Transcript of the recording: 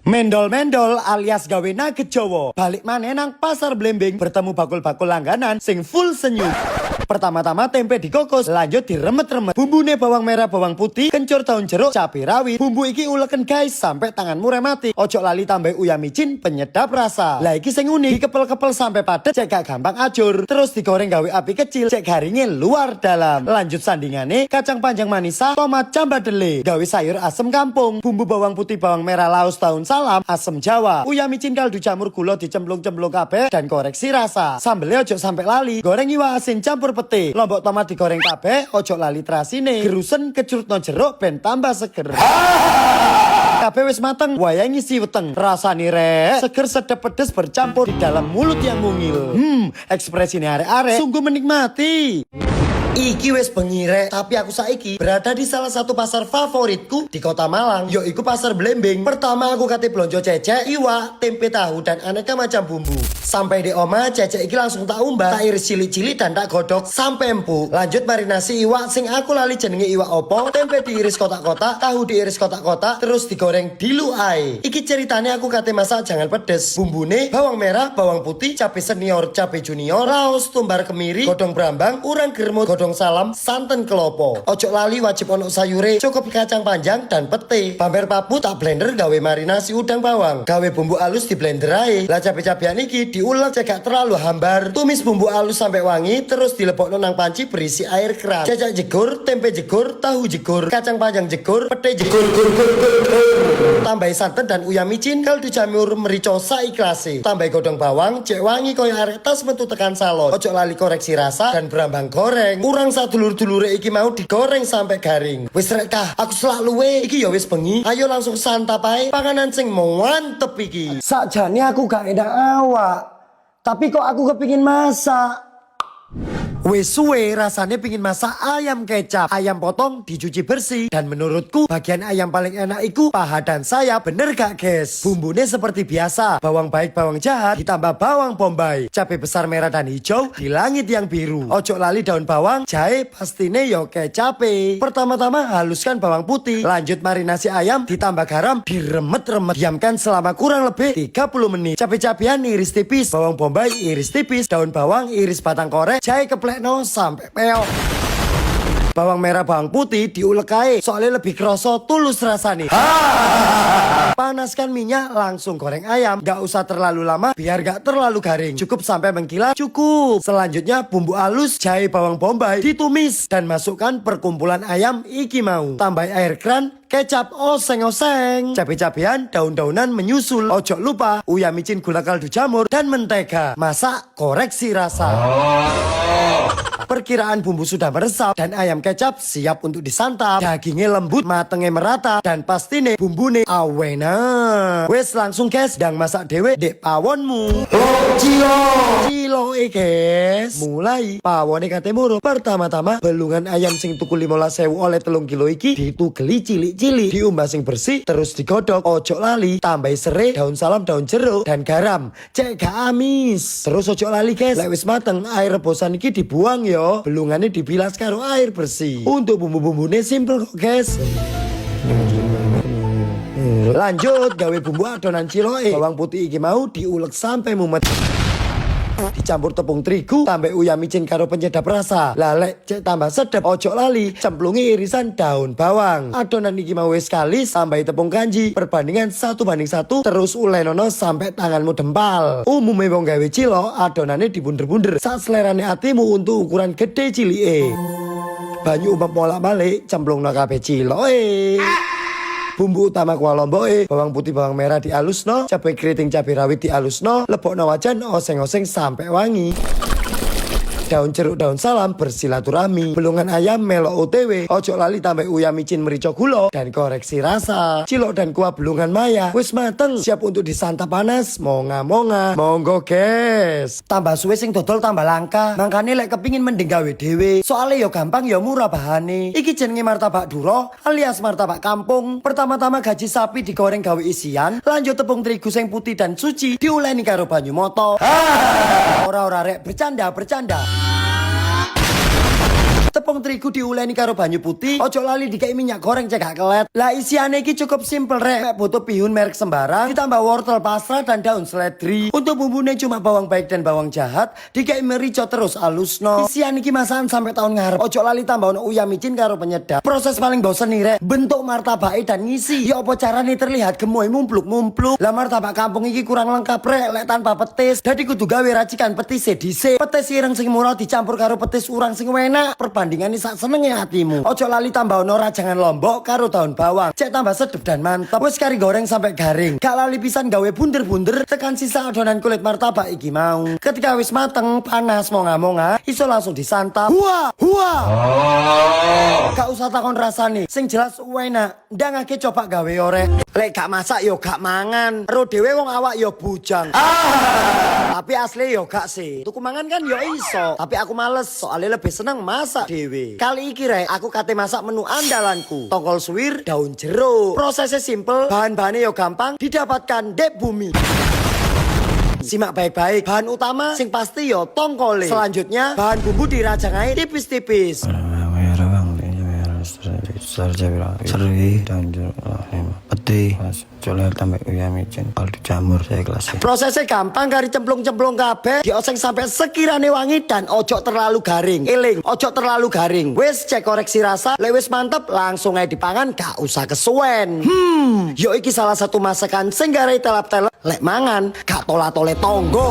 Mendol-mendol alias gawe nugget Jawa. Balik maneh nang pasar Blembing bertemu bakul-bakul langganan sing full senyum. Pertama-tama tempe dikukus, lanjut diremet-remet. Bumbune bawang merah, bawang putih, kencur daun jeruk, cabai rawit. Bumbu iki uleken guys sampai tanganmu remati. Ojo lali tambah uyah micin penyedap rasa. Lah iki sing unik, dikepel-kepel sampai padet cek gak gampang ajur. Terus digoreng gawe api kecil, cek garingnya luar dalam. Lanjut sandingane kacang panjang manisa, tomat cambadele, gawe sayur asem kampung, bumbu bawang putih, bawang merah, laos, daun salam, asem Jawa, uyah micin, kaldu jamur, gula dicemplung-cemplung kabeh dan koreksi rasa. Sambelnya ojo sampai lali, goreng iwak asin campur pete, lombok tomat digoreng kabeh, ojo lali terasine, gerusen kecurutno jeruk ben tambah seger. Kabeh wis mateng, wayah ngisi weteng. Rasane rek, seger sedep pedes bercampur di dalam mulut yang mungil. Ekspresinya arek-arek sungguh menikmati. Iki wis bengi rek, tapi aku saiki berada di salah satu pasar favoritku di kota Malang, yaiku pasar Blembing. Pertama aku kate blonjo cecek, iwak, tempe tahu dan aneka macam bumbu. Sampai di oma cecek iki langsung tak umbah, tak iris cilik-cilik dan tak godok sampai empuk. Lanjut marinasi iwak sing aku lali jenenge iwak opo, tempe diiris kotak-kotak, tahu diiris kotak-kotak, terus digoreng dilu ae. Iki ceritanya aku kate masak jangan pedes. Bumbune bawang merah, bawang putih, cabai senior, cabai junior, raos, tumbar kemiri, godong brambang, urang germut, godong salam, santen kelopo. Ojo lali wajib ono sayure, cukup kacang panjang dan pete. Pamer papu tak blender gawe marinasi udang bawang. Gawe bumbu halus di blender ae. Lah cabai-cabean iki diulek cek gak terlalu hambar. Tumis bumbu halus sampai wangi, terus dilepokno nang panci berisi air keran. Cecek jegur, tempe jegur, tahu jegur, kacang panjang jegur, pete jegur, tambahi santen dan uyah micin, kaldu jamur, merica saiklase. Tambahi godong bawang, cek wangi koyo arek tas metu tekan salon. Ojo lali koreksi rasa dan berambang goreng. Kurang sadulur-dulure iki mau digoreng sampai garing. Wis rek kah, aku selalu iki ya wis bengi. Ayo langsung santap ae panganan sing mantep iki. Sakjane aku gak enak awak, tapi kok aku kepingin masak. Wes suwe rasanya pingin masak ayam kecap. Ayam potong dicuci bersih. Dan menurutku bagian ayam paling enak iku paha dan sayap. Bener gak guys? Bumbunya seperti biasa, bawang baik bawang jahat ditambah bawang bombay, cabai besar merah dan hijau di langit yang biru. Ojo lali daun bawang, jahe pastine yo kecape. Pertama-tama haluskan bawang putih, lanjut marinasi ayam ditambah garam, diremet-remet. Diamkan selama kurang lebih 30 menit. Cabai-cabean iris tipis, bawang bombay iris tipis, daun bawang iris batang korek, jahe keplekno sampai peok. Bawang merah bawang putih diulek ae, soalnya lebih kroso tulus rasanya. Panaskan minyak, langsung goreng ayam. Gak usah terlalu lama biar gak terlalu garing. Cukup sampai mengkilat, cukup. Selanjutnya bumbu halus, jahe bawang bombay ditumis dan masukkan perkumpulan ayam iki mau. Tambah air keran, kecap, oseng-oseng, cabai-cabean, daun-daunan menyusul. Ojo lupa uyah micin, gula kaldu jamur dan mentega. Masak koreksi rasa. Perkiraan bumbu sudah meresap dan ayam kecap siap untuk disantap. Dagingnya lembut, matengnya merata dan pastine bumbune awena. Wes langsung guys, dang masak dewe dek pawonmu. Cilo guys. Mulai pawone kate moro. Pertama-tama belungan ayam sing tuku 15.000 oleh 3 kilo iki ditugeli cilik-cilik, diumbah sing bersih, terus digodok. Ojo lali tambahi serai, daun salam, daun jeruk dan garam. Cek gak amis. Terus ojo lali guys, lek wis mateng air rebusan iki dibuang yo. Belungannya dibilas karo air bersih. Untuk bumbu-bumbunya simple kok guys. Lanjut gawe bumbu adonan ciloe. Bawang putih iki mau diulek sampai mumet. Dicampur tepung terigu, tambah uyah micin karo penyedap rasa. Lalek cek tambah sedep. Ojo lali cemplungi irisan daun bawang. Adonan iki mau wis kalis, tambahi tepung kanji perbandingan 1:1, terus ulenono sampai tanganmu dempal. Umumnya wong gawe cilo adonannya dibunder-bunder sak selerane atimu untuk ukuran gede cilike. Banyu umpam bolak-balik cemplungno kabeh ciloe. Bumbu utama kuah lomboke, bawang putih bawang merah dialusno, cabai keriting cabai rawit dialusno, lebokno wajan oseng-oseng sampai wangi. Daun jeruk daun salam bersilaturahmi. Belungan ayam melok OTW. Ojo lali tambah uyah micin merica gula dan koreksi rasa. Cilok dan kuah belungan maya wis mateng, siap untuk disantap panas. Monga-monga, monggo guys. Tambah suwe sing dodol tambah langka, makane lek kepingin mending gawe dhewe. Soalnya yo gampang yo murah bahane. Iki jenenge martabak duro alias martabak kampung. Pertama-tama gaji sapi digoreng gawe isian, lanjut tepung terigu sing putih dan suci diuleni karo banyu moto. Ora rek, bercanda. tepung terigu diuleni karo banyu putih. Ojo lali dikei minyak goreng cek gak kelet. Lah isiane iki cukup simple rek. Mek butuh bihun merek sembarang, ditambah wortel pasrah dan daun seledri. Untuk bumbunya cuma bawang baik dan bawang jahat, dikei merica terus alusno. Isian iki masakan sampai tahun ngarep. Ojo lali tambah ono uyah micin karo penyedap. Proses paling bosen nih rek, bentuk martabake dan ngisi. Ya apa carane terlihat gemoy mumpluk-mumpluk. Lah martabak kampung iki kurang lengkap rek, lek tanpa petis. Dadi kudu gawe racikan petis dhisik. Petis ireng sing murah dicampur karo petis urang sing enak. Perbandingan sak senenge hatimu. Ojo lali tambah ono rajangan lombok karo daun bawang. Cek tambah sedep dan mantep. Wis kari goreng sampai garing. Gak lali pisan gawe bunder-bunder tekan sisa adonan kulit martabak iki mau. Ketika wis mateng, panas monga-monga, iso langsung disantap. Wah, wah. Gak usah takon rasane, sing jelas enak. Ndangake coba gawe ore. Lek gak masak yo gak mangan. Ro dhewe wong awak yo bujang. Tapi asli yo gak sih. Tuku mangan kan yo iso, tapi aku males soalnya lebih seneng masak dhewe. Kali iki rek, aku kate masak menu andalanku. Tongkol suwir, daun jeruk. Prosesnya simple, bahan-bahannya yo gampang didapatkan dek bumi. Simak baik-baik. Bahan utama sing pasti yo tongkole. Selanjutnya bahan bumbu dirajangai tipis-tipis. Seri dan peti colek tambah uyah micin kalau dijamur saya kelas. Prosesnya gampang, kari cemplung-cemplung kabeh dioseng sampai sekiranya wangi dan ojo terlalu garing. Eling, ojo terlalu garing. Wis cek koreksi rasa, lewis mantep langsung aja dipangan, gak usah kesuwen. Yo iki salah satu masakan sing garai telap-telep lek mangan gak tola-tole tonggo.